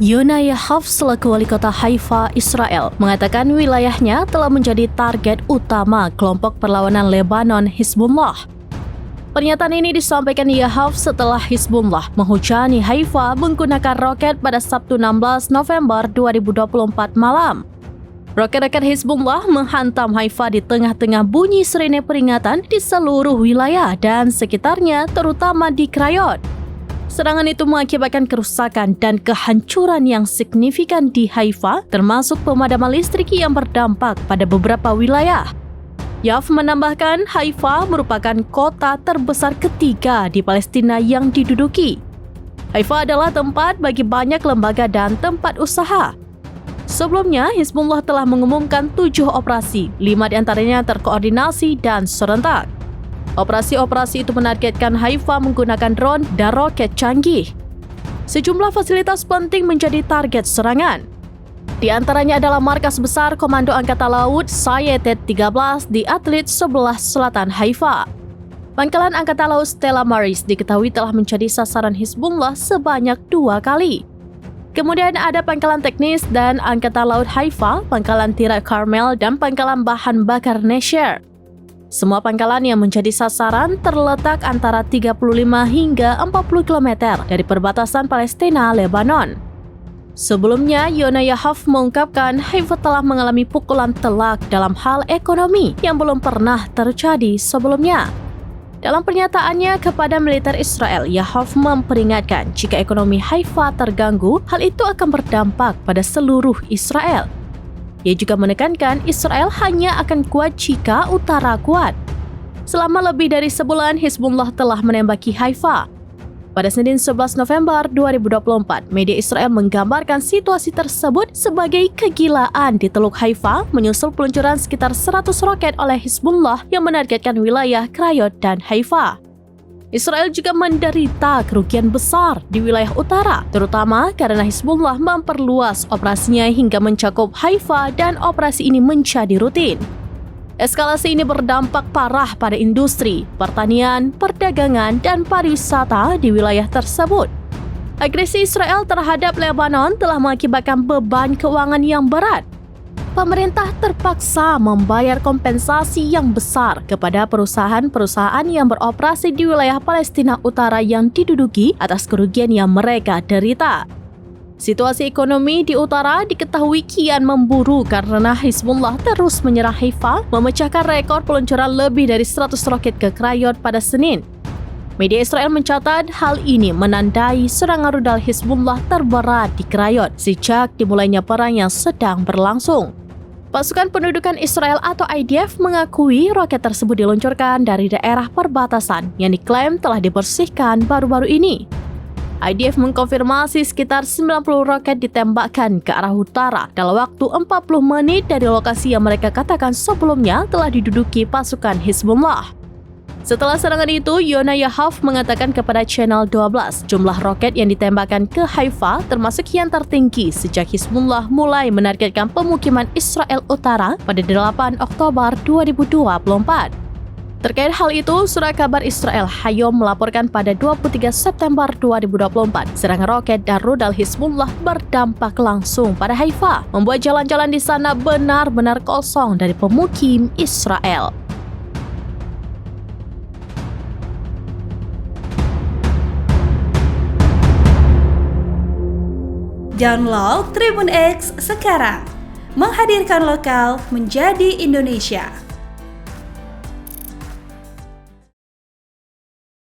Yona Yahav selaku wali kota Haifa, Israel, mengatakan wilayahnya telah menjadi target utama kelompok perlawanan Lebanon Hizbullah. Pernyataan ini disampaikan Yahav setelah Hizbullah menghujani Haifa menggunakan roket pada Sabtu 16 November 2024 malam. Roket-roket Hizbullah menghantam Haifa di tengah-tengah bunyi sirene peringatan di seluruh wilayah dan sekitarnya, terutama di Krayot. Serangan itu mengakibatkan kerusakan dan kehancuran yang signifikan di Haifa, termasuk pemadaman listrik yang berdampak pada beberapa wilayah. Yahav menambahkan Haifa merupakan kota terbesar ketiga di Palestina yang diduduki. Haifa adalah tempat bagi banyak lembaga dan tempat usaha. Sebelumnya, Hizbullah telah mengumumkan 7 operasi, 5 diantaranya terkoordinasi dan serentak. Operasi-operasi itu menargetkan Haifa menggunakan drone dan roket canggih. Sejumlah fasilitas penting menjadi target serangan. Di antaranya adalah markas besar Komando Angkatan Laut Sayetet 13 di Atlit sebelah selatan Haifa. Pangkalan Angkatan Laut Stella Maris diketahui telah menjadi sasaran Hizbullah sebanyak 2 kali. Kemudian ada pangkalan teknis dan Angkatan Laut Haifa, pangkalan Tirat Carmel, dan pangkalan bahan bakar Nesher. Semua pangkalan yang menjadi sasaran terletak antara 35 hingga 40 km dari perbatasan Palestina-Lebanon. Sebelumnya, Yona Yahav mengungkapkan Haifa telah mengalami pukulan telak dalam hal ekonomi yang belum pernah terjadi sebelumnya. Dalam pernyataannya kepada militer Israel, Yahav memperingatkan jika ekonomi Haifa terganggu, hal itu akan berdampak pada seluruh Israel. Ia juga menekankan Israel hanya akan kuat jika utara kuat. Selama lebih dari sebulan, Hizbullah telah menembaki Haifa. Pada Senin 11 November 2024, media Israel menggambarkan situasi tersebut sebagai kegilaan di Teluk Haifa menyusul peluncuran sekitar 100 roket oleh Hizbullah yang menargetkan wilayah Krayot dan Haifa. Israel juga menderita kerugian besar di wilayah utara, terutama karena Hizbullah memperluas operasinya hingga mencakup Haifa dan operasi ini menjadi rutin. Eskalasi ini berdampak parah pada industri, pertanian, perdagangan, dan pariwisata di wilayah tersebut. Agresi Israel terhadap Lebanon telah mengakibatkan beban keuangan yang berat. Pemerintah terpaksa membayar kompensasi yang besar kepada perusahaan-perusahaan yang beroperasi di wilayah Palestina Utara yang diduduki atas kerugian yang mereka derita. Situasi ekonomi di utara diketahui kian memburuk karena Hizbullah terus menyerang Haifa, memecahkan rekor peluncuran lebih dari 100 roket ke Krayot pada Senin. Media Israel mencatat hal ini menandai serangan rudal Hizbullah terberat di Krayot sejak dimulainya perang yang sedang berlangsung. Pasukan Pendudukan Israel atau IDF mengakui roket tersebut diluncurkan dari daerah perbatasan yang diklaim telah dibersihkan baru-baru ini. IDF mengkonfirmasi sekitar 90 roket ditembakkan ke arah utara dalam waktu 40 menit dari lokasi yang mereka katakan sebelumnya telah diduduki pasukan Hizbullah. Setelah serangan itu, Yona Yahav mengatakan kepada Channel 12 jumlah roket yang ditembakkan ke Haifa termasuk yang tertinggi sejak Hizbullah mulai menargetkan pemukiman Israel Utara pada 8 Oktober 2024. Terkait hal itu, surat kabar Israel Hayom melaporkan pada 23 September 2024, serangan roket dan rudal Hizbullah berdampak langsung pada Haifa, membuat jalan-jalan di sana benar-benar kosong dari pemukim Israel. Download Tribun X sekarang, menghadirkan lokal menjadi Indonesia.